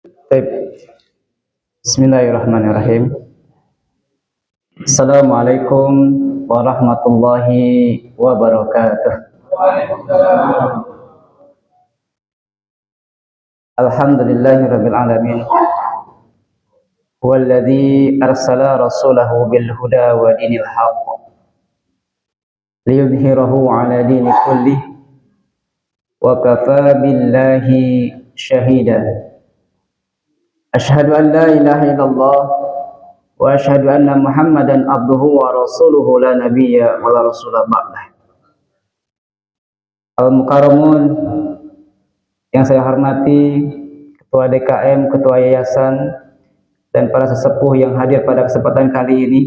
Baik. Bismillahirrahmanirrahim. Assalamualaikum warahmatullahi wabarakatuh. Alhamdulillahirabbil alamin. Huwallazi arsala rasulahu bil huda wa dinil haqq liyudhhirahu 'ala dini kullih wa kafa billahi syahida. Asyhadu an la ilaha illallah wa asyhadu anna Muhammadan abduhu wa rasuluhu la nabiyya wa la rasula ba'dah. Al-Mukarramun yang saya hormati, Ketua DKM, Ketua Yayasan, dan para sesepuh yang hadir pada kesempatan kali ini.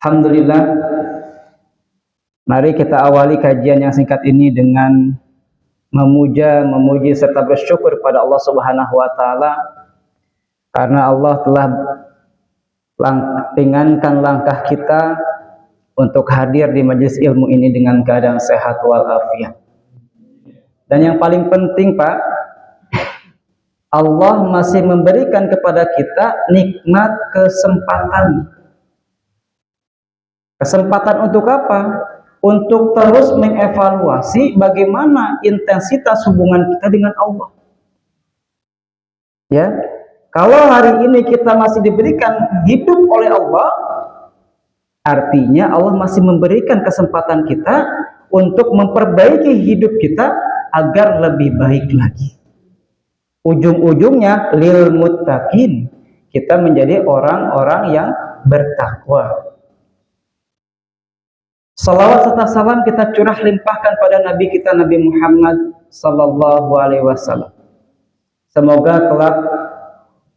Alhamdulillah, mari kita awali kajian yang singkat ini dengan memuji serta bersyukur pada Allah Subhanahu wa taala karena Allah telah ringankan langkah kita untuk hadir di majelis ilmu ini dengan keadaan sehat walafiat. Dan yang paling penting, Pak, Allah masih memberikan kepada kita nikmat kesempatan. Kesempatan untuk apa? Untuk terus mengevaluasi bagaimana intensitas hubungan kita dengan Allah. Ya, kalau hari ini kita masih diberikan hidup oleh Allah, artinya Allah masih memberikan kesempatan kita untuk memperbaiki hidup kita agar lebih baik lagi. Ujung-ujungnya lil muttaqin, kita menjadi orang-orang yang bertakwa. Salawat serta salam kita curah limpahkan pada Nabi kita Nabi Muhammad sallallahu alaihi wasallam. Semoga kelak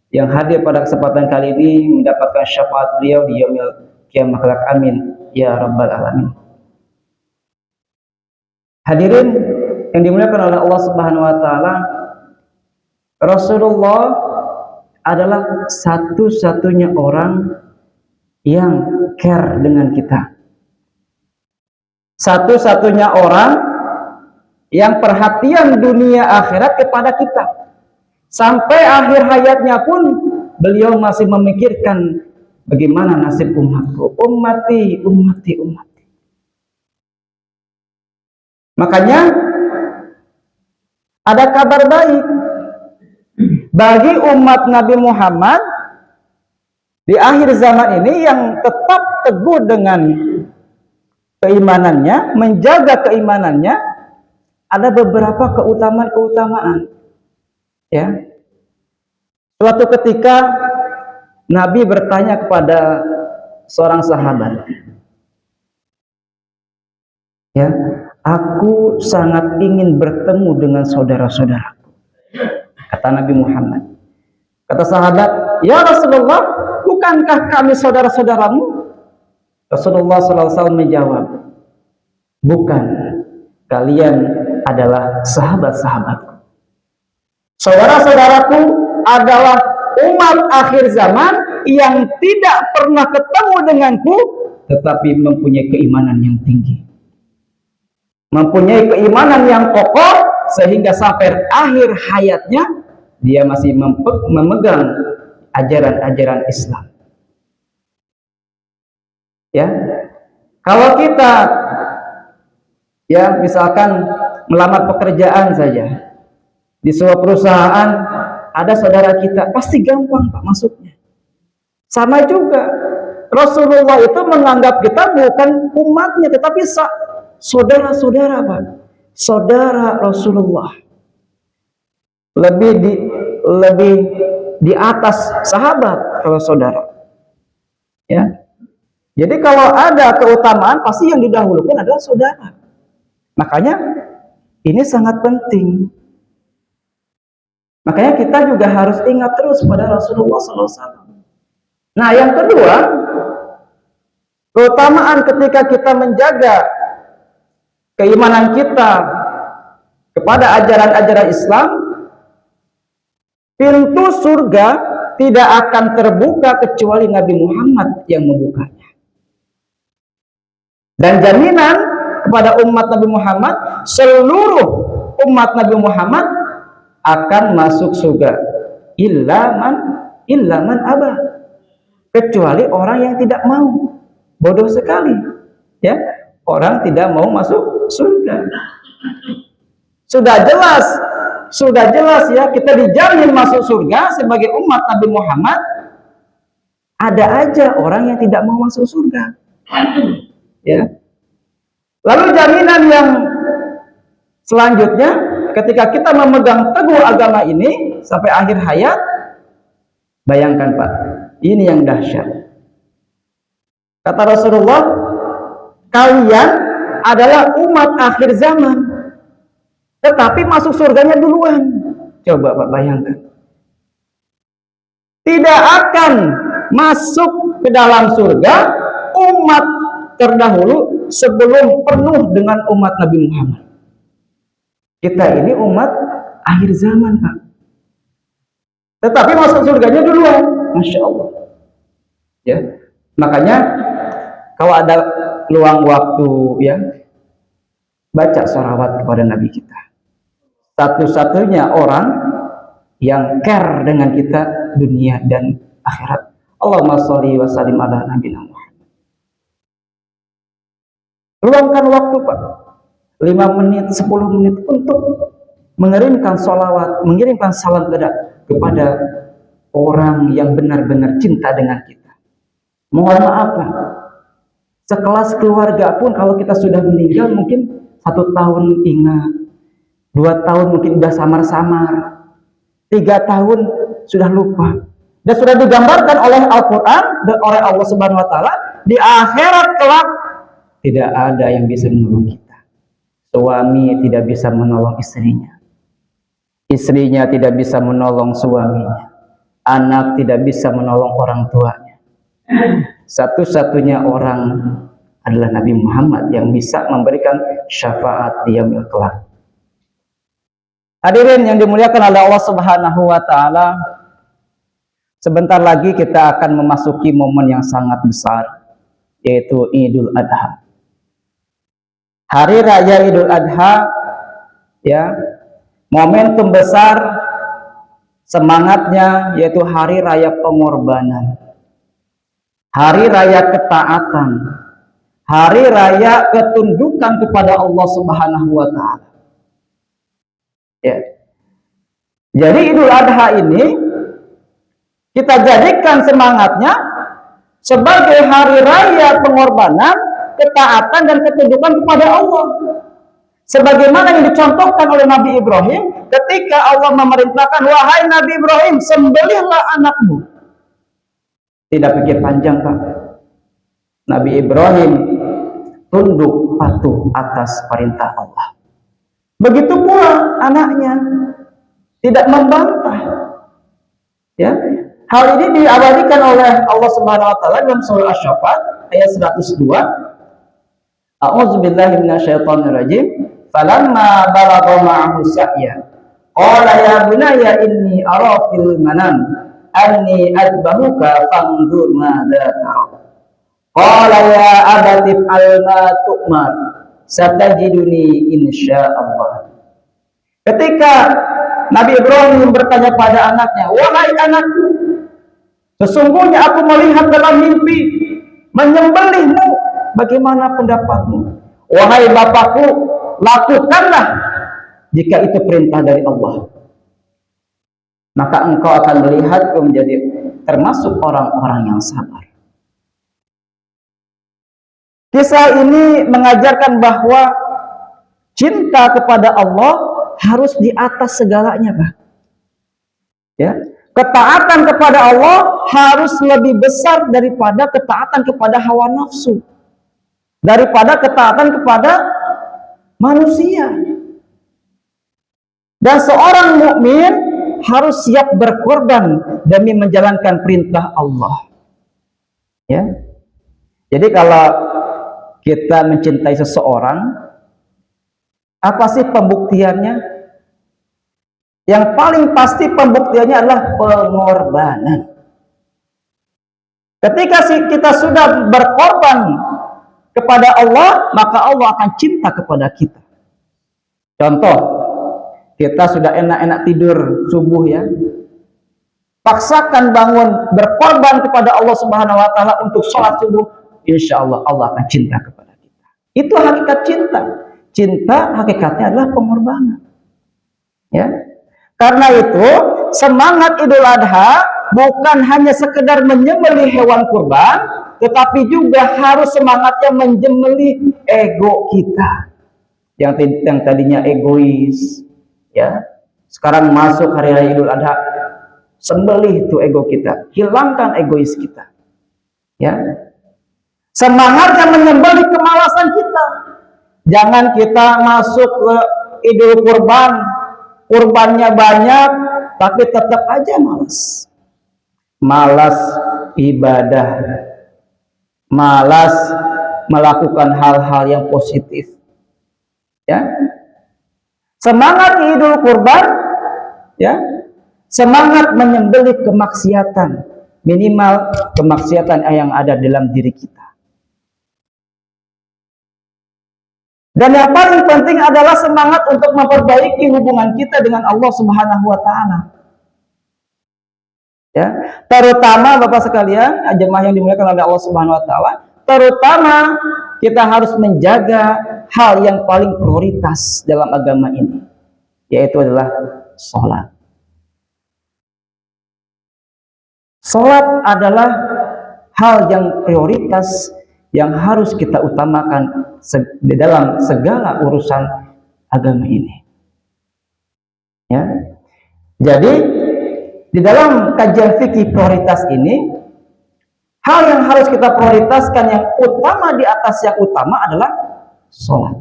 yang hadir pada kesempatan kali ini mendapatkan syafaat beliau di yaumil kiamah kelak. Amin ya rabbal alamin. Hadirin yang dimuliakan oleh Allah Subhanahu wa taala, Rasulullah adalah satu-satunya orang yang care dengan kita. Satu-satunya orang yang perhatian dunia akhirat kepada kita. Sampai akhir hayatnya pun beliau masih memikirkan bagaimana nasib umatku. Ummati, ummati, ummati. Makanya ada kabar baik bagi umat Nabi Muhammad di akhir zaman ini yang tetap teguh dengan keimanannya, menjaga keimanannya. Ada beberapa keutamaan-keutamaan. Ya. Suatu ketika Nabi bertanya kepada seorang sahabat, ya, aku sangat ingin bertemu dengan saudara-saudaraku. Kata Nabi Muhammad. Kata sahabat, ya Rasulullah, bukankah kami saudara-saudaramu? Rasulullah SAW menjawab, bukan, kalian adalah sahabat-sahabatku. Saudara-saudaraku adalah umat akhir zaman yang tidak pernah ketemu denganku, tetapi mempunyai keimanan yang tinggi, mempunyai keimanan yang kokoh, sehingga sampai akhir hayatnya dia masih memegang ajaran-ajaran Islam. Ya, kalau kita ya misalkan melamar pekerjaan saja di sebuah perusahaan, ada saudara kita, pasti gampang Pak masuknya. Sama juga Rasulullah itu menganggap kita bukan umatnya, tetapi saudara-saudara Pak, saudara Rasulullah, lebih di atas sahabat kalau saudara. Ya. Jadi kalau ada keutamaan, pasti yang didahulukan adalah saudara. Makanya ini sangat penting. Makanya kita juga harus ingat terus pada Rasulullah SAW. Nah, yang kedua, keutamaan ketika kita menjaga keimanan kita kepada ajaran-ajaran Islam, pintu surga tidak akan terbuka kecuali Nabi Muhammad yang membukanya. Dan jaminan kepada umat Nabi Muhammad, seluruh umat Nabi Muhammad akan masuk surga illa man abah, kecuali orang yang tidak mau. Bodoh sekali, ya, orang tidak mau masuk surga. Sudah jelas ya, kita dijamin masuk surga sebagai umat Nabi Muhammad. Ada aja orang yang tidak mau masuk surga, ya. Lalu jaminan yang selanjutnya, ketika kita memegang teguh agama ini sampai akhir hayat, bayangkan Pak, ini yang dahsyat. Kata Rasulullah, kalian adalah umat akhir zaman, tetapi masuk surganya duluan. Coba Pak bayangkan. Tidak akan masuk ke dalam surga umat terdahulu sebelum penuh dengan umat Nabi Muhammad. Kita ini umat akhir zaman Pak, tetapi masuk surganya duluan. Masya Allah, ya. Makanya kalau ada luang waktu, ya, baca sholawat kepada Nabi kita. Satu-satunya orang yang care dengan kita dunia dan akhirat. Allahumma sholli wa sallim ala nabiyina Muhammad. Luangkan waktu Pak, 5 menit, 10 menit untuk mengirimkan sholawat, mengirimkan salam kepada orang yang benar-benar cinta dengan kita. Mohon maaf Pak, sekelas keluarga pun kalau kita sudah meninggal mungkin 1 tahun ingat, 2 tahun mungkin sudah samar-samar, 3 tahun sudah lupa. Dan sudah digambarkan oleh Al-Quran dan oleh Allah Subhanahu Wa Taala, di akhirat kelak tidak ada yang bisa menolong kita. Suami tidak bisa menolong istrinya, istrinya tidak bisa menolong suaminya, anak tidak bisa menolong orang tuanya. Satu-satunya orang adalah Nabi Muhammad yang bisa memberikan syafaat di yaumil kelak. Hadirin yang dimuliakan oleh Allah Subhanahu wa taala, sebentar lagi kita akan memasuki momen yang sangat besar, yaitu Idul Adha. Hari raya Idul Adha, ya, momentum besar, semangatnya yaitu hari raya pengorbanan, hari raya ketaatan, hari raya ketundukan kepada Allah Subhanahu wa taala. Ya. Jadi Idul Adha ini kita jadikan semangatnya sebagai hari raya pengorbanan, ketaatan dan ketundukan kepada Allah. Sebagaimana yang dicontohkan oleh Nabi Ibrahim ketika Allah memerintahkan, wahai Nabi Ibrahim, sembelihlah anakmu. Tidak pikir panjang Pak, Nabi Ibrahim tunduk patuh atas perintah Allah. Begitu pula anaknya, tidak membantah. Ya, hal ini diabadikan oleh Allah Subhanahu wa taala dalam surah Asy-Syaffat ayat 102. A'udzubillahi minasyaitonirrajim. Falamma balagha ma'ahu sa'ya qala ya bunayya inni ara fil manam anni adbahuka fanzur madza tara. Qala ya abati fa'al ma tu'mar satajiduni insyaallah. Ketika Nabi Ibrahim bertanya pada anaknya, wahai anakku, sesungguhnya aku melihat dalam mimpi menyembelihmu, bagaimana pendapatmu? Wahai bapakku, lakukanlah jika itu perintah dari Allah, maka engkau akan melihatku menjadi termasuk orang-orang yang sabar. Kisah ini mengajarkan bahwa cinta kepada Allah harus di atas segalanya, Pak. Ya, ketaatan kepada Allah harus lebih besar daripada ketaatan kepada hawa nafsu, daripada ketaatan kepada manusia. Dan seorang mukmin harus siap berkorban demi menjalankan perintah Allah. Ya. Jadi kalau kita mencintai seseorang, apa sih pembuktiannya? Yang paling pasti pembuktiannya adalah pengorbanan. Ketika kita sudah berkorban kepada Allah, maka Allah akan cinta kepada kita. Contoh, Kita sudah enak-enak tidur subuh ya. Paksakan bangun, berkorban kepada Allah Subhanahu wa taala untuk sholat subuh, insya Allah Allah akan cinta kepada kita. Itu hakikat cinta. Cinta hakikatnya adalah pengorbanan. Ya. Karena itu, semangat Idul Adha bukan hanya sekedar menyembelih hewan kurban, tetapi juga harus semangatnya menyembelih ego kita. Yang tadinya egois, ya. Sekarang masuk hari raya Idul Adha, sembelih itu ego kita, hilangkan egois kita. Ya. Semangatnya menyembelih kemalasan kita. Jangan kita masuk ke Idul Kurban, kurbannya banyak, tapi tetap aja malas. Malas ibadah, malas melakukan hal-hal yang positif. Ya, semangat Idul Kurban, ya, semangat menyembelih kemaksiatan, minimal kemaksiatan yang ada dalam diri kita. Dan yang paling penting adalah semangat untuk memperbaiki hubungan kita dengan Allah Subhanahu wa taala. Ya, terutama Bapak sekalian, jemaah yang dimuliakan oleh Allah Subhanahu wa taala, terutama kita harus menjaga hal yang paling prioritas dalam agama ini, yaitu adalah sholat. Sholat adalah hal yang prioritas yang harus kita utamakan di dalam segala urusan agama ini. Ya. Jadi di dalam kajian fikih prioritas ini, hal yang harus kita prioritaskan yang utama di atas yang utama adalah sholat.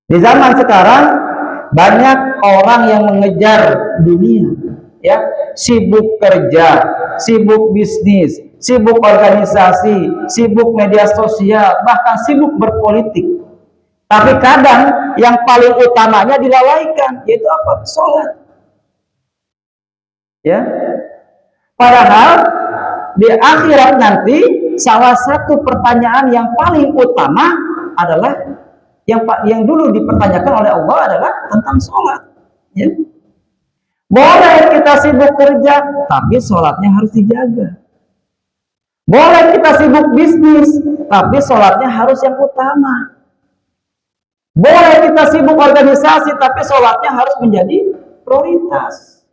Di zaman sekarang banyak orang yang mengejar dunia, ya, sibuk kerja, sibuk bisnis, sibuk organisasi, sibuk media sosial, bahkan sibuk berpolitik. Tapi kadang yang paling utamanya dilalaikan, yaitu apa? Sholat. Ya. Padahal di akhirat nanti salah satu pertanyaan yang paling utama adalah yang dulu dipertanyakan oleh Allah adalah tentang sholat. Ya. Boleh kita sibuk kerja, tapi sholatnya harus dijaga. Boleh kita sibuk bisnis, tapi sholatnya harus yang utama. Boleh kita sibuk organisasi, tapi sholatnya harus menjadi prioritas.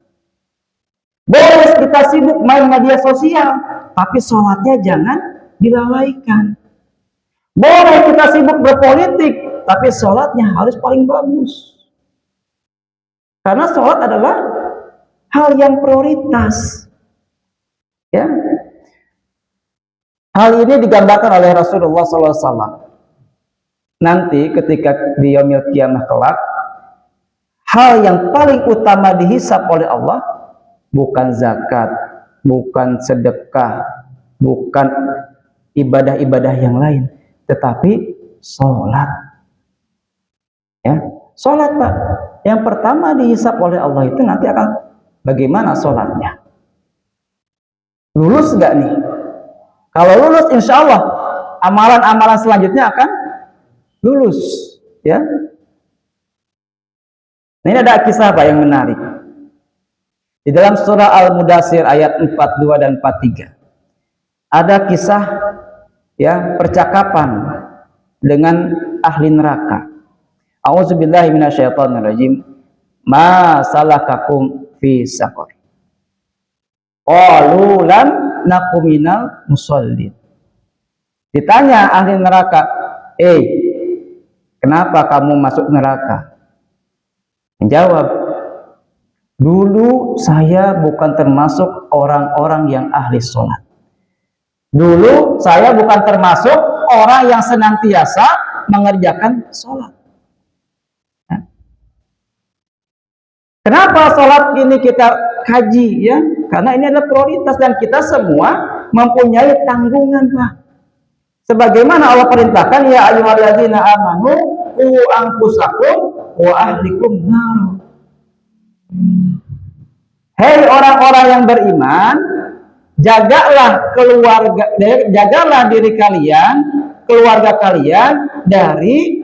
Boleh kita sibuk main media sosial, tapi sholatnya jangan dilalaikan. Boleh kita sibuk berpolitik, tapi sholatnya harus paling bagus. Karena sholat adalah hal yang prioritas. Ya. Hal ini digambarkan oleh Rasulullah SAW. Nanti ketika di yaumil qiyamah kelak, hal yang paling utama dihisab oleh Allah bukan zakat, bukan sedekah, bukan ibadah-ibadah yang lain, tetapi sholat. Ya, sholat Pak. Yang pertama dihisab oleh Allah itu nanti akan bagaimana sholatnya. Lulus nggak nih? Kalau lulus, insya Allah amalan-amalan selanjutnya akan lulus. Ya. Nah, ini ada kisah Pak yang menarik. Di dalam surah Al-Mudaththir ayat 42 dan 43 ada kisah, ya, percakapan dengan ahli neraka. A'udzubillahi minasyaitonirrajim. Ma salakakum fi saqar? Qalu lam nakum minal musallin. Ditanya ahli neraka, kenapa kamu masuk neraka? Menjawab, dulu saya bukan termasuk orang-orang yang ahli sholat. Dulu saya bukan termasuk orang yang senantiasa mengerjakan sholat. Kenapa sholat ini kita kaji, ya? Karena ini adalah prioritas dan kita semua mempunyai tanggungan, Pak. Sebagaimana Allah perintahkan, ya ayyuhalladzina amanu qu anfusakum wa ahlikum nar. Hei orang-orang yang beriman, jagalah diri kalian, keluarga kalian dari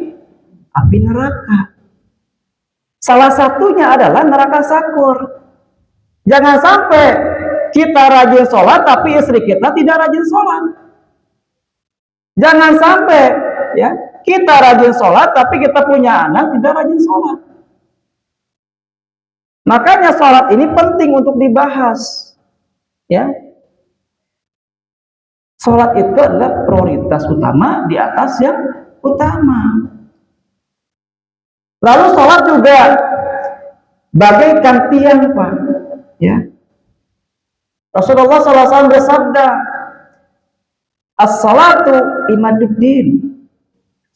api neraka. Salah satunya adalah neraka sakur. Jangan sampai kita rajin sholat tapi istri kita tidak rajin sholat. Jangan sampai ya kita rajin sholat tapi kita punya anak tidak rajin sholat. Makanya sholat ini penting untuk dibahas. Ya, sholat itu adalah prioritas utama di atas yang utama. Lalu sholat juga bagaikan tiang, Pak. Ya, Rasulullah SAW bersabda, as-salatu imaduddin.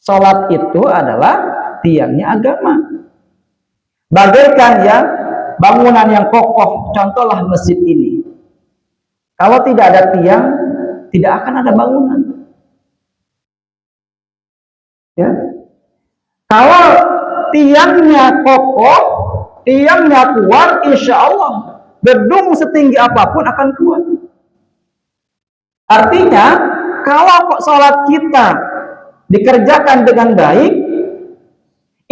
Sholat itu adalah tiangnya agama. Bagaikan ya bangunan yang kokoh, contohlah masjid ini. Kalau tidak ada tiang, tidak akan ada bangunan. Ya. Kalau tiangnya kokoh, tiangnya kuat, insya Allah gedung setinggi apapun akan kuat. Artinya, kalau sholat kita dikerjakan dengan baik,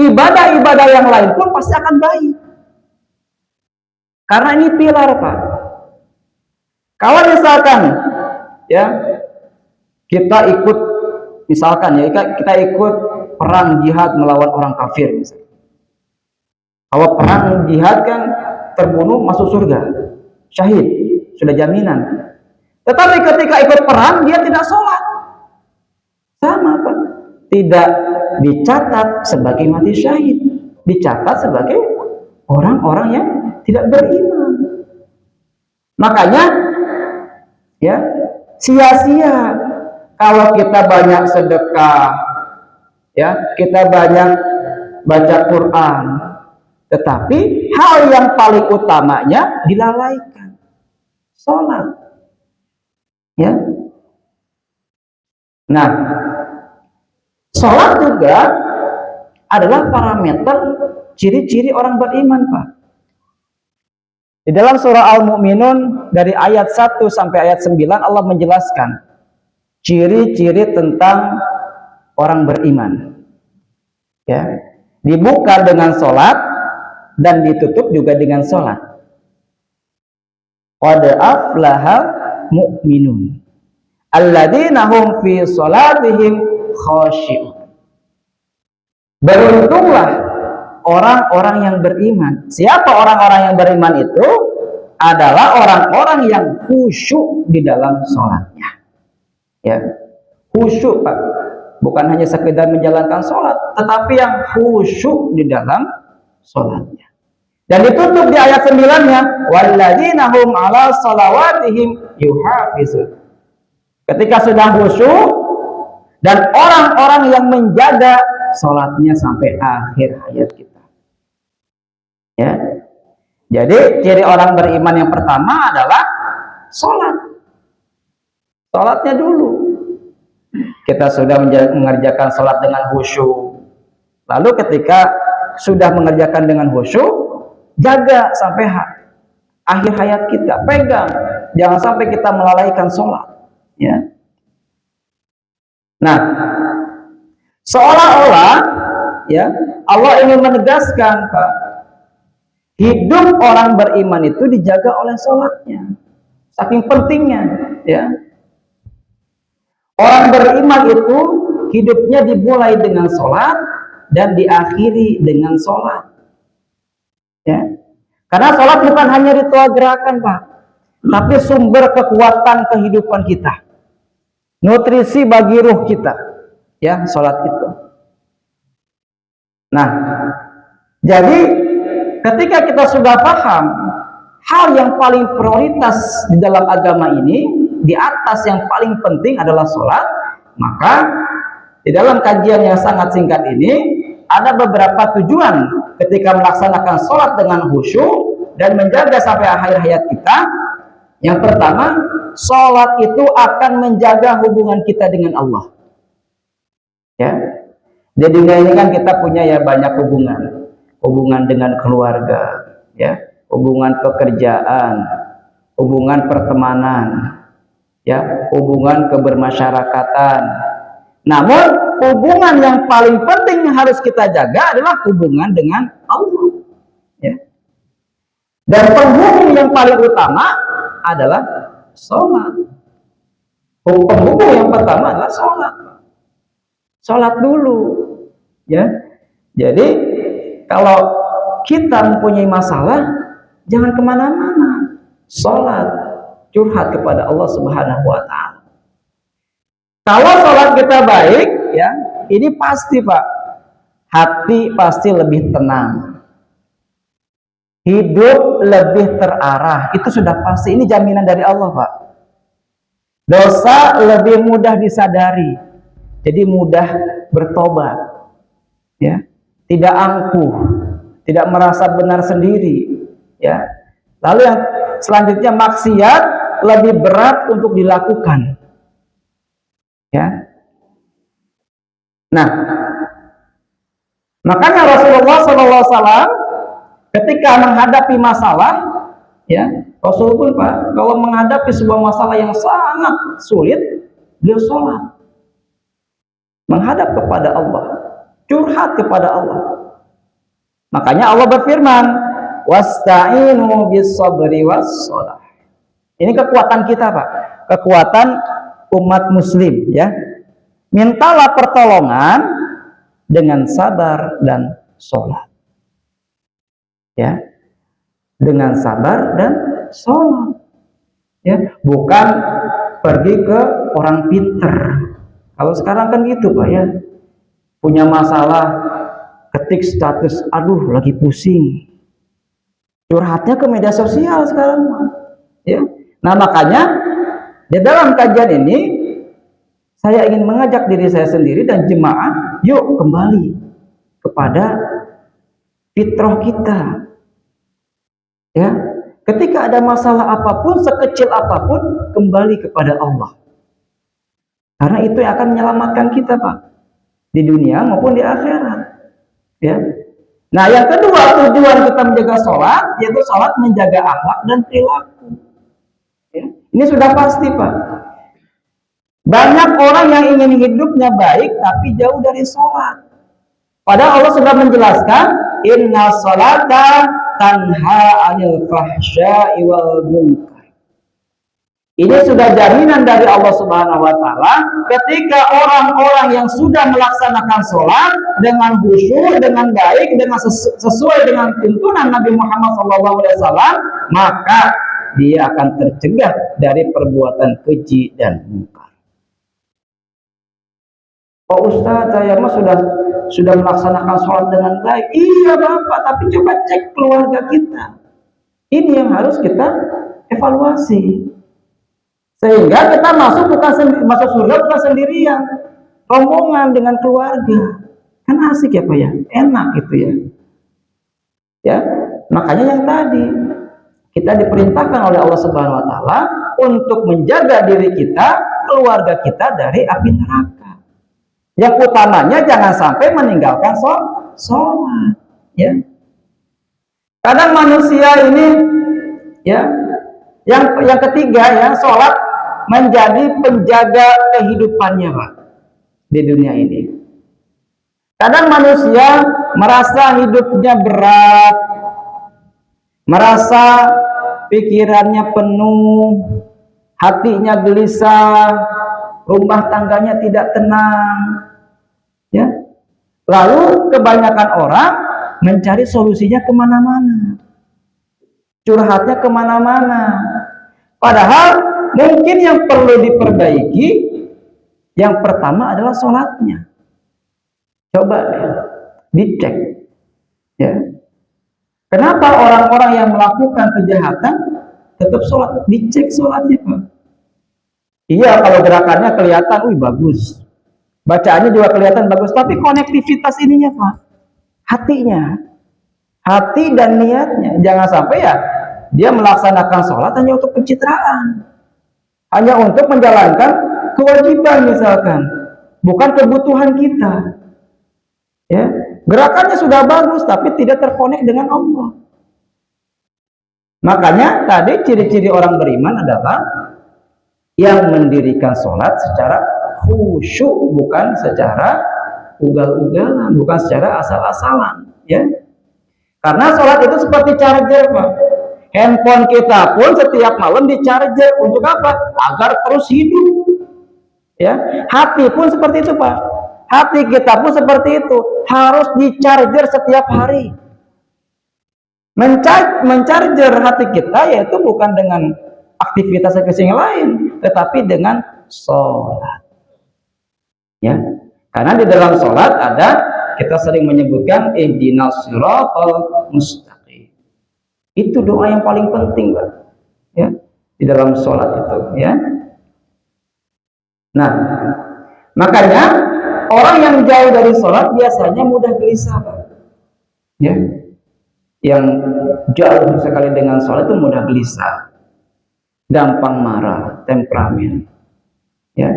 ibadah-ibadah yang lain pun pasti akan baik. Karena ini pilar, Pak. Kalau misalkan ya kita ikut, misalkan ya kita ikut perang jihad melawan orang kafir misalnya. Kalau perang jihad kan terbunuh masuk surga, syahid, sudah jaminan. Tetapi ketika ikut perang dia tidak sholat, sama, Pak. Tidak dicatat sebagai mati syahid, dicatat sebagai orang-orang yang tidak beriman. Makanya ya sia-sia kalau kita banyak sedekah, ya kita banyak baca Quran, tetapi hal yang paling utamanya dilalaikan, sholat. Ya, nah, sholat juga adalah parameter ciri-ciri orang beriman, Pak. Di dalam surah Al-Mu'minun dari ayat 1 sampai ayat 9 Allah menjelaskan ciri-ciri tentang orang beriman. Ya, dibuka dengan sholat dan ditutup juga dengan sholat. Qad aflaha mu'minun alladzina hum fi sholatihim khashi'un. Beruntunglah orang-orang yang beriman. Siapa orang-orang yang beriman itu? Adalah orang-orang yang khusyuk di dalam sholatnya. Ya, khusyuk, Pak. Bukan hanya sekedar menjalankan sholat, tetapi yang khusyuk di dalam sholatnya. Dan ditutup di ayat 9-nya, walladzina hum ala shalawatihim yuhafizun. Ketika sudah khusyuk dan orang-orang yang menjaga sholatnya sampai akhir hayat kita. Ya. Jadi ciri orang beriman yang pertama adalah sholat. Sholatnya dulu. Kita sudah mengerjakan sholat dengan khusyuk. Lalu ketika sudah mengerjakan dengan khusyuk, jaga sampai akhir hayat kita. Pegang. Jangan sampai kita melalaikan sholat. Ya. Nah, seolah-olah ya Allah ingin menegaskan, Pak, hidup orang beriman itu dijaga oleh sholatnya. Saking pentingnya, ya. Orang beriman itu hidupnya dimulai dengan sholat dan diakhiri dengan sholat. Ya. Karena sholat bukan hanya ritual gerakan, Pak, tapi sumber kekuatan kehidupan kita. Nutrisi bagi ruh kita, ya, sholat itu. Nah, jadi ketika kita sudah paham hal yang paling prioritas di dalam agama ini, di atas yang paling penting adalah sholat, maka di dalam kajian yang sangat singkat ini ada beberapa tujuan ketika melaksanakan sholat dengan khusyuk dan menjaga sampai akhir hayat kita. Yang pertama, sholat itu akan menjaga hubungan kita dengan Allah. Ya, di dunia ini kan kita punya ya banyak hubungan dengan keluarga, ya, hubungan pekerjaan, hubungan pertemanan, ya, hubungan kebermasyarakatan. Namun hubungan yang paling penting yang harus kita jaga adalah hubungan dengan Allah. Dan penghubung yang paling utama adalah sholat. Penghubung yang pertama adalah sholat. Sholat dulu, ya. Jadi kalau kita mempunyai masalah, jangan kemana-mana. Sholat, curhat kepada Allah Subhanahu Wa Taala. Kalau sholat kita baik, ya, ini pasti Pak, hati pasti lebih tenang, hidup lebih terarah. Itu sudah pasti. Ini jaminan dari Allah Pak. Dosa lebih mudah disadari, jadi mudah bertobat, ya, tidak angkuh, tidak merasa benar sendiri, ya. Lalu yang selanjutnya, maksiat lebih berat untuk dilakukan, ya. Nah, makanya Rasulullah SAW ketika menghadapi masalah, ya, Rasul pun Pak, kalau menghadapi sebuah masalah yang sangat sulit, beliau sholat, menghadap kepada Allah, curhat kepada Allah. Makanya Allah berfirman, wasta'inu bis-sabri was-shalah. Ini kekuatan kita Pak, kekuatan umat muslim, ya. Mintalah pertolongan dengan sabar dan sholat, ya, dengan sabar dan sholat, ya, bukan pergi ke orang pinter. Kalau sekarang kan gitu Pak, ya, punya masalah, ketik status, aduh lagi pusing, curhatnya ke media sosial sekarang, ya. Nah makanya di dalam kajian ini saya ingin mengajak diri saya sendiri dan jemaah, yuk kembali kepada fitrah kita, ya. Ketika ada masalah apapun, sekecil apapun, kembali kepada Allah, karena itu yang akan menyelamatkan kita Pak, di dunia maupun di akhirat, ya. Nah yang kedua, tujuan kita menjaga sholat, yaitu sholat menjaga akhlak dan perilaku, ya. Ini sudah pasti Pak. Banyak orang yang ingin hidupnya baik tapi jauh dari sholat. Padahal Allah sudah menjelaskan, inna sholata tanha 'anil fahsya'i wal munkar. Ini sudah jaminan dari Allah Subhanahu Wa Taala. Ketika orang-orang yang sudah melaksanakan sholat dengan khusyuk, dengan baik, dengan sesuai dengan tuntunan Nabi Muhammad SAW, maka dia akan tercegah dari perbuatan keji dan munkar. Oh Ustaz, saya mah sudah melaksanakan sholat dengan baik. Iya Bapak, tapi coba cek keluarga kita. Ini yang harus kita evaluasi. Sehingga kita masuk surga bukan sendirian, rombongan dengan keluarga. Kan asik ya Pak, ya, enak gitu, ya. Ya, makanya yang tadi kita diperintahkan oleh Allah Subhanahu Wa Taala untuk menjaga diri kita, keluarga kita dari api neraka. Yang utamanya jangan sampai meninggalkan sholat, ya. Kadang manusia ini, ya, yang ketiga, ya, sholat menjadi penjaga kehidupannya Pak, di dunia ini. Kadang manusia merasa hidupnya berat, merasa pikirannya penuh, hatinya gelisah, rumah tangganya tidak tenang, ya. Lalu kebanyakan orang mencari solusinya kemana-mana, curhatnya kemana-mana. Padahal mungkin yang perlu diperbaiki yang pertama adalah sholatnya. Coba dicek, ya. Kenapa orang-orang yang melakukan kejahatan tetap sholat? Dicek sholatnya Pak. Iya, kalau gerakannya kelihatan, wih bagus, bacaannya juga kelihatan bagus, tapi konektivitas ininya Pak, hatinya, hati dan niatnya. Jangan sampai ya dia melaksanakan sholat hanya untuk pencitraan, hanya untuk menjalankan kewajiban misalkan, bukan kebutuhan kita, ya. Gerakannya sudah bagus tapi tidak terkonek dengan Allah. Makanya tadi ciri-ciri orang beriman adalah yang mendirikan sholat secara khusyuk, bukan secara ugal-ugalan, bukan secara asal-asalan, ya. Karena sholat itu seperti charger Pak. Handphone kita pun setiap malam di-charger untuk apa? Agar terus hidup. Ya, hati pun seperti itu, Pak. Hati kita pun seperti itu, harus di-charger setiap hari. Mencarger hati kita yaitu bukan dengan aktivitas yang lain, tetapi dengan sholat. Ya, karena di dalam sholat ada, kita sering menyebutkan ihdinas siratal mustaqim. Itu doa yang paling penting, Pak. Ya, di dalam sholat itu, ya. Nah, makanya orang yang jauh dari sholat biasanya mudah gelisah, Pak. Ya, yang jauh sekali dengan sholat itu mudah gelisah, gampang marah, temperamen, ya,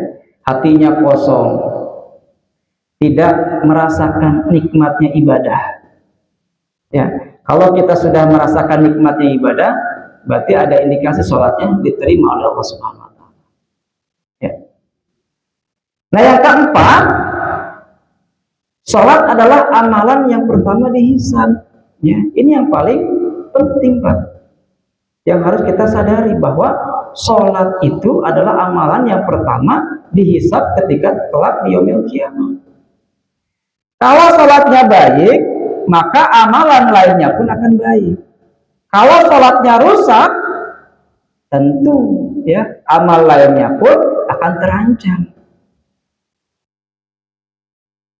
hatinya kosong, tidak merasakan nikmatnya ibadah. Ya, kalau kita sudah merasakan nikmatnya ibadah, berarti ada indikasi sholatnya diterima oleh Allah Subhanahu Wa Taala. Ya. Nah, yang keempat, sholat adalah amalan yang pertama dihisab. Ya, ini yang paling penting, Pak. Yang harus kita sadari bahwa sholat itu adalah amalan yang pertama dihisab ketika kelak di yaumil qiyamah. Kalau sholatnya baik, maka amalan lainnya pun akan baik. Kalau sholatnya rusak, tentu ya amal lainnya pun akan terancam.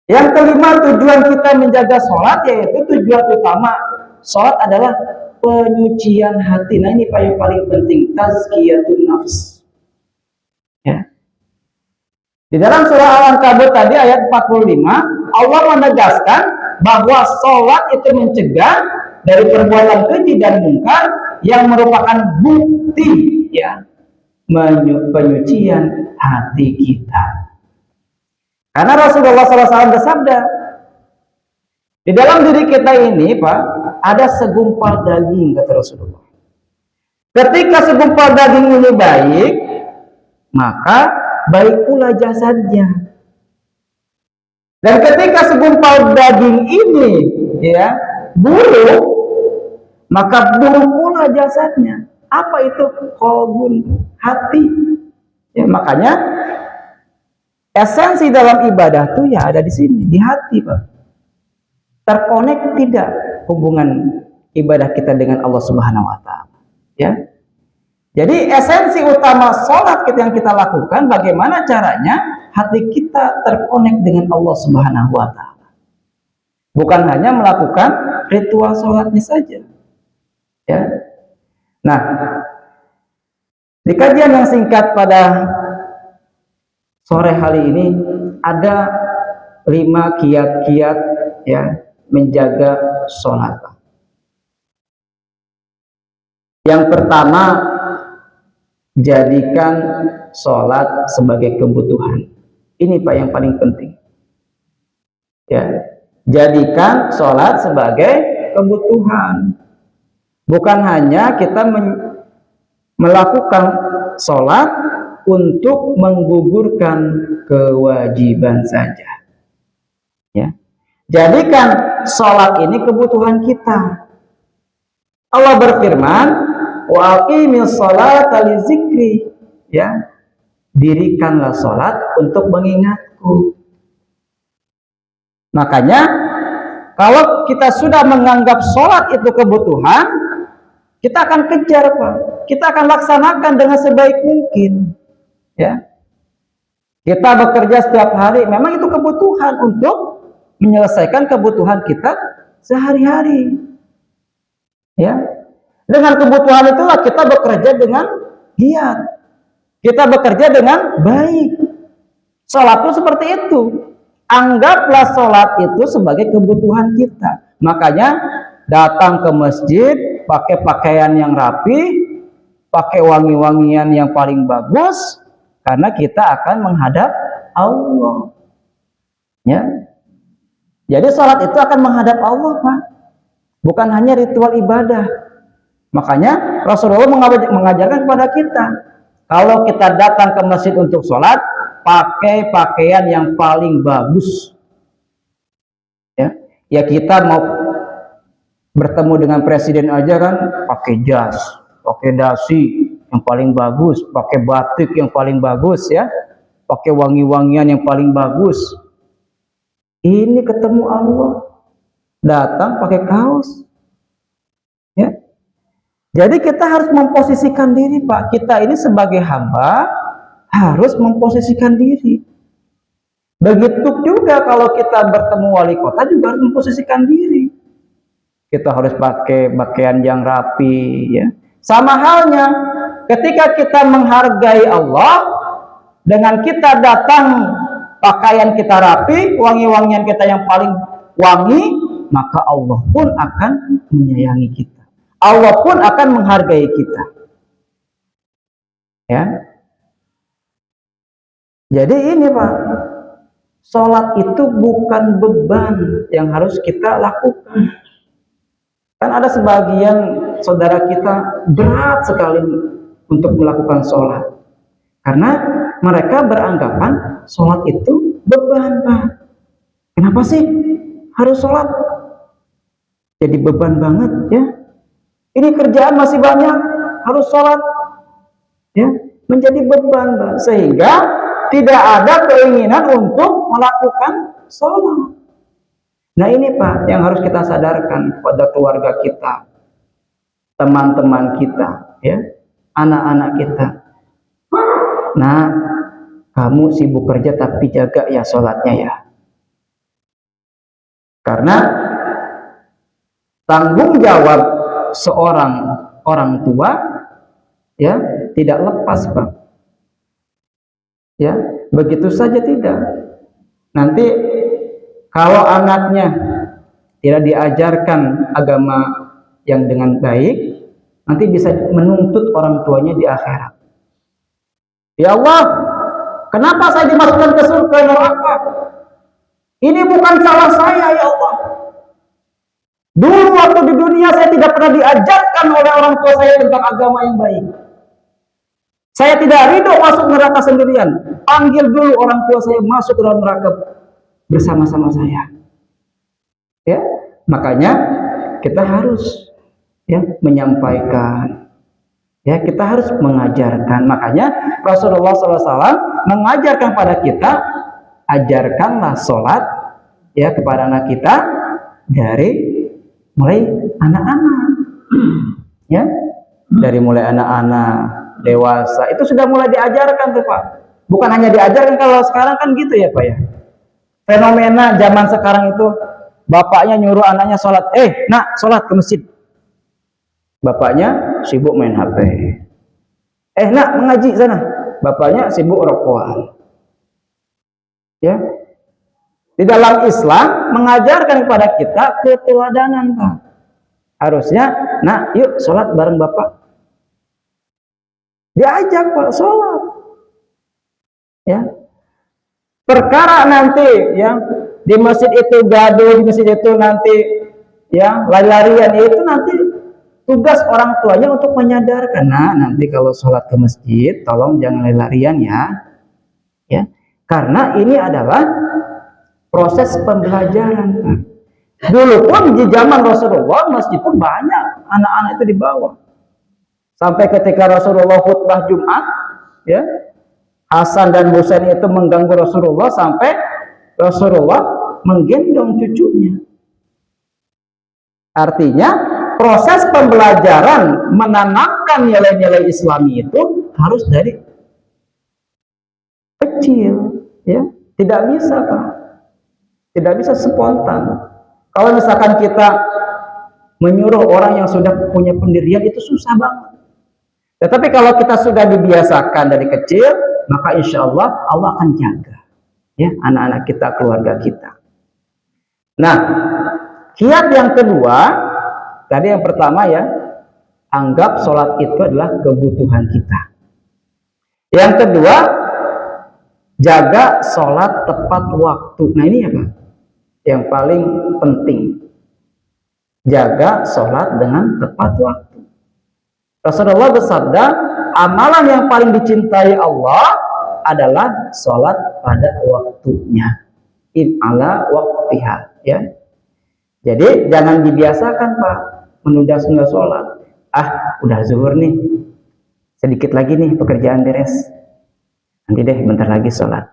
Yang kelima, tujuan kita menjaga sholat, yaitu tujuan utama sholat adalah penyucian hati. Nah, ini yang paling penting, tazkiyatun nafs. Ya. Di dalam surah Al-Ankabut tadi ayat 45, Allah menegaskan bahwa sholat itu mencegah dari perbuatan keji dan mungkar yang merupakan bukti ya penyucian hati kita. Karena Rasulullah SAW bersabda, di dalam diri kita ini, Pak, ada segumpal daging, kata Rasulullah. Ketika segumpal daging ini baik, maka baik pula jasadnya. Dan ketika segumpal daging ini ya buruk, maka buruk pula jasadnya. Apa itu? Qalbun, hati. Ya, makanya esensi dalam ibadah itu ya ada di sini, di hati, Pak. Terkonek tidak hubungan ibadah kita dengan Allah Subhanahu Wa Taala. Ya. Jadi esensi utama sholat yang kita lakukan, bagaimana caranya hati kita terkonek dengan Allah Subhanahu Wa Taala. Bukan hanya melakukan ritual sholatnya saja. Ya. Nah, di kajian yang singkat pada sore hari ini ada 5 kiat-kiat ya menjaga sholat. Yang pertama, jadikan sholat sebagai kebutuhan. Ini Pak yang paling penting. Ya, jadikan sholat sebagai kebutuhan. Bukan hanya kita melakukan sholat untuk menggugurkan kewajiban saja. Ya, jadikan sholat ini kebutuhan kita. Allah berfirman, wa aqimis sholata li zikri, ya, dirikanlah sholat untuk mengingatku. Makanya kalau kita sudah menganggap sholat itu kebutuhan, kita akan kejar, Pak. Kita akan laksanakan dengan sebaik mungkin. Ya, kita bekerja setiap hari, memang itu kebutuhan untuk menyelesaikan kebutuhan kita sehari-hari. Ya, dengan kebutuhan itulah kita bekerja dengan giat. Kita bekerja dengan baik. Sholat itu seperti itu. Anggaplah sholat itu sebagai kebutuhan kita. Makanya datang ke masjid pakai pakaian yang rapi, pakai wangi-wangian yang paling bagus, karena kita akan menghadap Allah. Ya. Jadi sholat itu akan menghadap Allah, Pak. Bukan hanya ritual ibadah. Makanya Rasulullah mengajarkan kepada kita, kalau kita datang ke masjid untuk sholat, pakai pakaian yang paling bagus. Ya, ya kita mau Bertemu dengan presiden aja kan pakai jas, pakai dasi yang paling bagus, pakai batik yang paling bagus ya, pakai wangi-wangian yang paling bagus. Ini ketemu Allah, datang pakai kaos. Ya. Jadi kita harus memposisikan diri, Pak. Kita ini sebagai hamba harus memposisikan diri. Begitu juga kalau kita bertemu wali kota juga harus memposisikan diri. Kita harus pakai pakaian yang rapi, ya. Sama halnya ketika kita menghargai Allah, dengan kita datang pakaian kita rapi, wangi-wangian kita yang paling wangi, maka Allah pun akan menyayangi kita. Allah pun akan menghargai kita. Ya. Jadi ini, Pak, sholat itu bukan beban yang harus kita lakukan. Kan ada sebagian saudara kita berat sekali untuk melakukan sholat. Karena mereka beranggapan sholat itu beban, Pak. Kenapa sih harus sholat? Jadi beban banget, ya. Ini kerjaan masih banyak, harus sholat. Ya, menjadi beban, Pak. Sehingga tidak ada keinginan untuk melakukan sholat. Nah ini, Pak, yang harus kita sadarkan kepada keluarga kita, teman-teman kita, ya, anak-anak kita. Nah, kamu sibuk kerja tapi jaga ya sholatnya ya. Karena tanggung jawab seorang orang tua, ya, tidak lepas, Pak. Ya, begitu saja tidak. Nanti kalau anaknya tidak diajarkan agama yang dengan baik, nanti bisa menuntut orang tuanya di akhirat. Ya Allah, kenapa saya dimasukkan ke surga neraka? Ini bukan salah saya, ya Allah. Dulu waktu di dunia saya tidak pernah diajarkan oleh orang tua saya tentang agama yang baik. Saya tidak ridho masuk neraka sendirian. Panggil dulu orang tua saya masuk ke dalam neraka bersama-sama saya. Ya, makanya kita harus, ya, menyampaikan. Ya, kita harus mengajarkan. Makanya Rasulullah SAW mengajarkan pada kita, ajarkanlah sholat, ya, kepada anak kita dari mulai anak-anak. Ya, dari mulai anak-anak, dewasa, itu sudah mulai diajarkan tuh, Pak. Bukan hanya diajarkan, kalau sekarang kan gitu ya, Pak, ya. Fenomena zaman sekarang itu, bapaknya nyuruh anaknya sholat, nak, sholat ke masjid. Bapaknya sibuk main HP. Nak, mengaji sana. Bapaknya sibuk rokokan. Ya. Di dalam Islam mengajarkan kepada kita keteladanan, Pak. Harusnya, nak, yuk sholat bareng bapak. Diajak, Pak, sholat. Ya. Perkara nanti, ya, di masjid itu gaduh, di masjid itu nanti, ya, lari-larian, itu nanti tugas orang tuanya untuk menyadarkan. Nah, nanti kalau sholat ke masjid, tolong jangan lari-larian ya. Ya, karena ini adalah proses pembelajaran. Dulu pun di zaman Rasulullah, masjid pun banyak anak-anak itu dibawa. Sampai ketika Rasulullah khutbah Jumat, ya, Hasan dan Husain itu mengganggu Rasulullah sampai Rasulullah menggendong cucunya. Artinya proses pembelajaran menanamkan nilai-nilai Islami itu harus dari kecil, ya. Tidak bisa, Pak. Tidak bisa spontan. Kalau misalkan kita menyuruh orang yang sudah punya pendirian, itu susah banget. Tetapi kalau kita sudah dibiasakan dari kecil, maka insya Allah Allah akan jaga, ya, anak-anak kita, keluarga kita. Nah, kiat yang kedua, tadi yang pertama, ya, anggap sholat itu adalah kebutuhan kita. Yang kedua, jaga sholat tepat waktu. Nah ini ya, Pak, yang paling penting. Jaga sholat dengan tepat waktu. Rasulullah bersabda, amalan yang paling dicintai Allah adalah sholat pada waktunya. In ala waktiha, ya. Jadi jangan dibiasakan Pak menunda-nunda sholat. Udah zuhur nih, sedikit lagi nih pekerjaan beres, nanti deh bentar lagi sholat.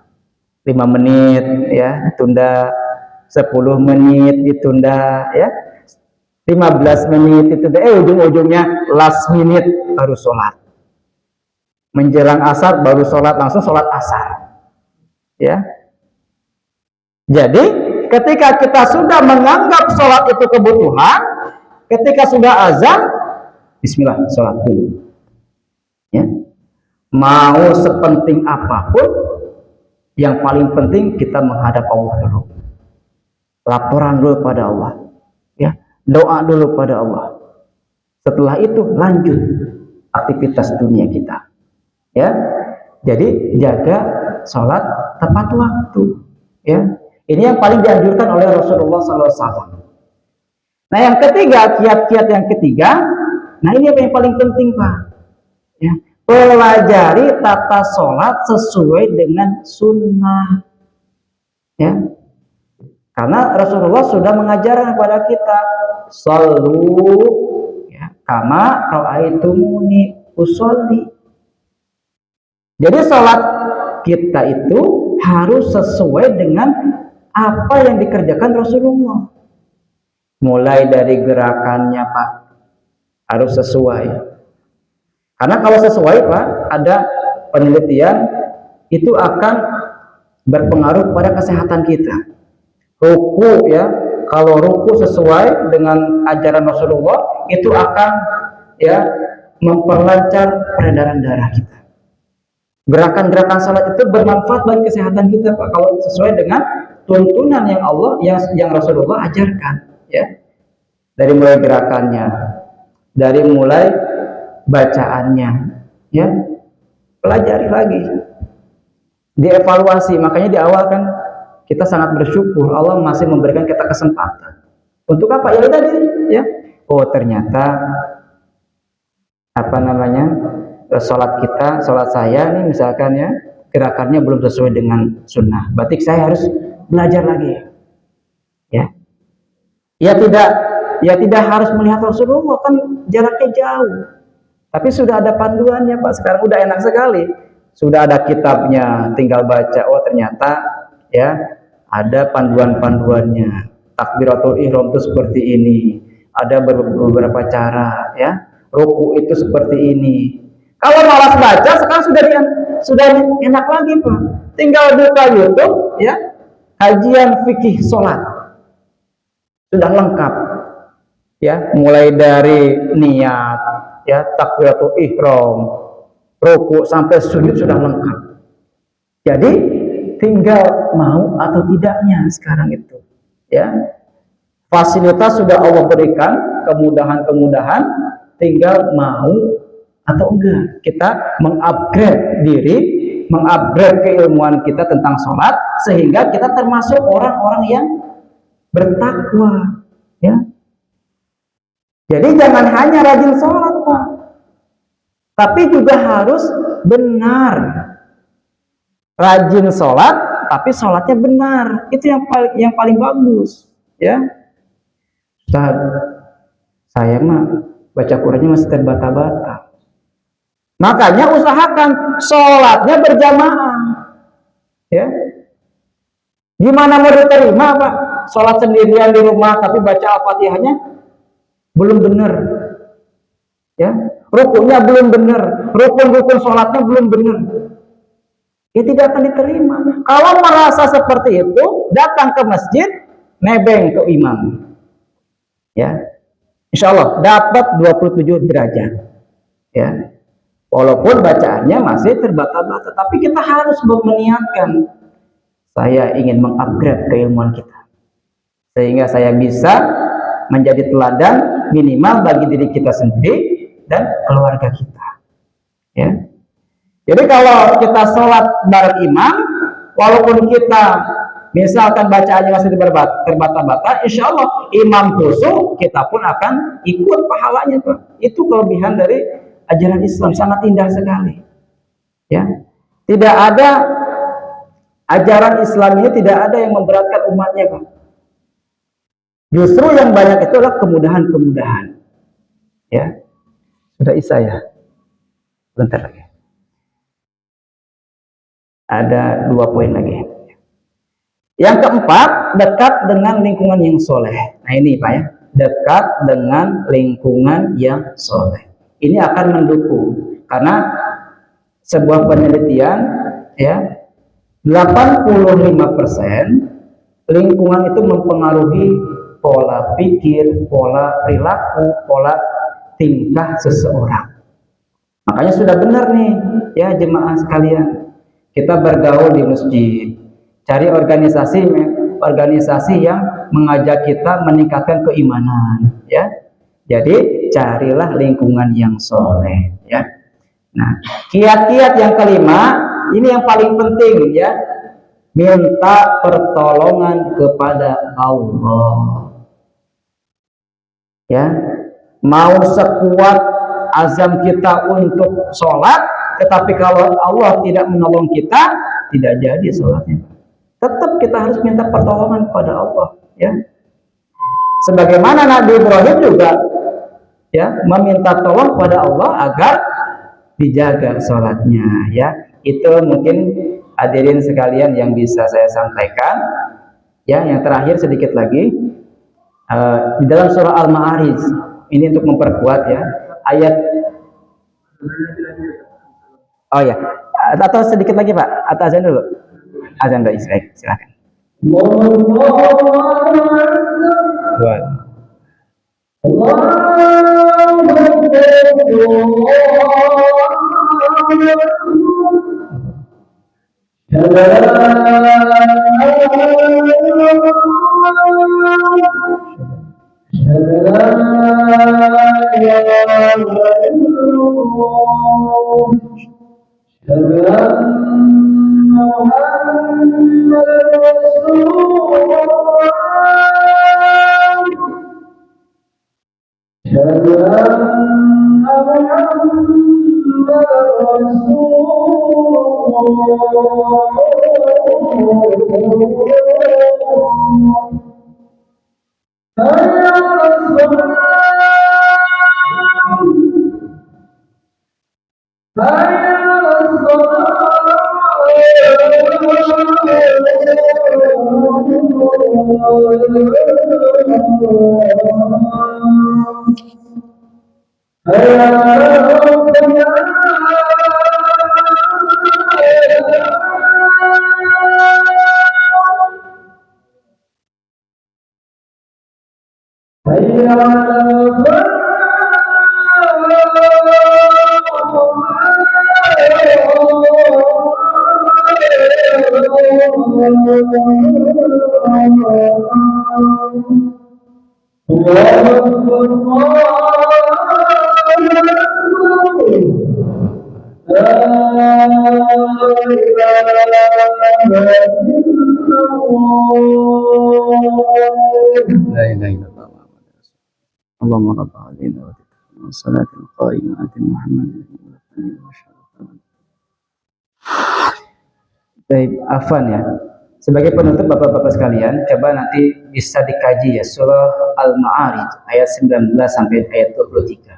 5 menit ya ditunda, 10 menit ditunda ya, 15 menit ditunda, ujung-ujungnya last minute baru sholat. Menjelang asar baru sholat, langsung sholat asar ya. Jadi ketika kita sudah menganggap sholat itu kebutuhan, ketika sudah azan, bismillah, sholat dulu ya. Mau sepenting apapun, yang paling penting kita menghadap Allah dulu, laporan dulu pada Allah ya, doa dulu pada Allah. Setelah itu lanjut aktivitas dunia kita ya. Jadi jaga sholat tepat waktu ya. Ini yang paling dianjurkan oleh Rasulullah SAW. Nah yang ketiga, kiat-kiat yang ketiga, nah ini yang paling penting Pak ya. Pelajari tata sholat sesuai dengan sunnah ya. Karena Rasulullah sudah mengajarkan kepada kita, shollu ya, kama ra'aitumuni usolli. Jadi sholat kita itu harus sesuai dengan apa yang dikerjakan Rasulullah. Mulai dari gerakannya Pak harus sesuai. Karena kalau sesuai Pak, ada penelitian itu akan berpengaruh pada kesehatan kita. Ruku ya, kalau ruku sesuai dengan ajaran Rasulullah itu akan ya memperlancar peredaran darah kita. Gerakan-gerakan salat itu bermanfaat bagi kesehatan kita Pak, kalau sesuai dengan tuntunan yang Allah yang Rasulullah ajarkan ya. Dari mulai gerakannya, dari mulai bacaannya ya, pelajari lagi, dievaluasi. Makanya di awal kan kita sangat bersyukur Allah masih memberikan kita kesempatan untuk apa ya tadi ya. Oh ternyata apa namanya, sholat saya nih misalkan ya, gerakannya belum sesuai dengan sunnah, berarti saya harus belajar lagi ya. Ya tidak harus melihat Rasulullah, kan jaraknya jauh, tapi sudah ada panduannya Pak. Sekarang udah enak sekali, sudah ada kitabnya, tinggal baca. Oh ternyata ya ada panduan-panduannya. Takbiratul ihram itu seperti ini, ada beberapa cara ya. Ruku itu seperti ini. Kalau malas baca, sekarang sudah enak lagi Pak. Tinggal buka YouTube ya, kajian fikih sholat sudah lengkap ya, mulai dari niat ya, takbiratul ihram, ruku sampai sujud sudah lengkap. Jadi tinggal mau atau tidaknya sekarang itu ya. Fasilitas sudah Allah berikan, kemudahan-kemudahan, tinggal mau atau enggak kita mengupgrade diri, mengupgrade keilmuan kita tentang sholat, sehingga kita termasuk orang-orang yang bertakwa ya. Jadi jangan hanya rajin sholat Pak, tapi juga harus benar. Rajin sholat tapi sholatnya benar, itu yang paling bagus ya. Ustaz, saya mah baca Qurannya masih terbata-bata. Makanya usahakan sholatnya berjamaah ya. Gimana mau diterima Pak sholat sendirian di rumah tapi baca Al-Fatihahnya belum benar ya, rukunnya belum benar, rukun-rukun sholatnya belum benar, ya tidak akan diterima. Kalau merasa seperti itu, datang ke masjid, nebeng ke imam ya, insya Allah dapat 27 derajat ya. Walaupun bacaannya masih terbata-bata, tapi kita harus meniatkan, saya ingin mengupgrade keilmuan kita, sehingga saya bisa menjadi teladan minimal bagi diri kita sendiri dan keluarga kita ya. Jadi kalau kita sholat bareng imam, walaupun kita misalkan bacaannya masih terbata-bata, insya Allah imam khusyuk, kita pun akan ikut pahalanya Pak. Itu kelebihan dari ajaran Islam, sangat indah sekali ya. Tidak ada ajaran Islam ini, tidak ada yang memberatkan umatnya Pak. Justru yang banyak itu adalah kemudahan-kemudahan. Ya, sudah Isa ya. Bentar lagi. Ada 2 poin lagi. Yang keempat, dekat dengan lingkungan yang soleh. Nah ini Pak ya, dekat dengan lingkungan yang soleh. Ini akan mendukung, karena sebuah penelitian ya, 85% lingkungan itu mempengaruhi pola pikir, pola perilaku, pola tingkah seseorang. Makanya sudah benar nih ya jemaah sekalian, kita bergaul di masjid, cari organisasi yang mengajak kita meningkatkan keimanan ya. Jadi carilah lingkungan yang soleh ya. Nah, kiat-kiat yang kelima ini yang paling penting ya, minta pertolongan kepada Allah ya. Mau sekuat azam kita untuk sholat, tetapi kalau Allah tidak menolong kita, tidak jadi sholatnya. Tetap kita harus minta pertolongan kepada Allah ya. Sebagaimana Nabi Ibrahim juga ya meminta tolong kepada Allah agar dijaga sholatnya ya. Itu mungkin hadirin sekalian yang bisa saya sampaikan ya. Yang terakhir sedikit lagi, di dalam surah Al-Ma'arij ini untuk memperkuat ya ayat. Oh ya, atau sedikit lagi Pak, atau azan dulu? Azan dulu, silakan. Allahumma rabb alaina wa salatul qaimat Muhammad. Baik, afwan ya. Sebagai penutup Bapak-bapak sekalian, coba nanti bisa dikaji ya surah Al-Ma'arij ayat 19 sampai ayat 23.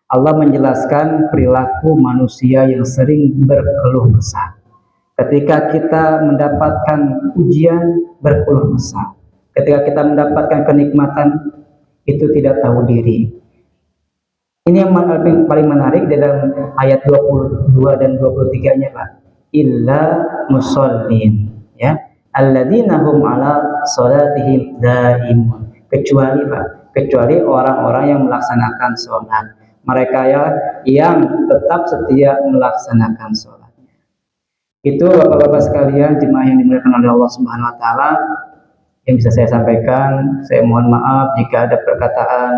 Allah menjelaskan perilaku manusia yang sering berkeluh kesah. Ketika kita mendapatkan ujian, berkeluh kesah. Ketika kita mendapatkan kenikmatan, itu tidak tahu diri. Ini yang paling menarik dalam ayat 22 dan 23-nya Pak. Illa musallin ya, alladzina hum ala salatihim daimun. Kecuali orang-orang yang melaksanakan sholat. Mereka ya yang tetap setia melaksanakan sholatnya. Itu Bapak-bapak sekalian, jemaah yang dimuliakan oleh Allah Subhanahu wa taala, yang bisa saya sampaikan. Saya mohon maaf jika ada perkataan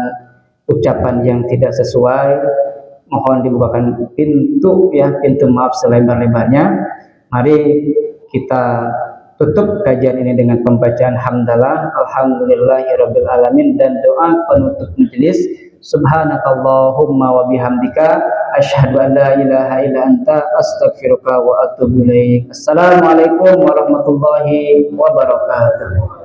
ucapan yang tidak sesuai. Mohon dibukakan pintu maaf selebar-lebarnya. Mari kita tutup kajian ini dengan pembacaan hamdalah alhamdulillahirabbil alamin dan doa penutup majelis. Subhanakallahumma wa bihamdika asyhadu an la ilaha illa anta astaghfiruka wa atubu ilaik. Assalamualaikum warahmatullahi wabarakatuh.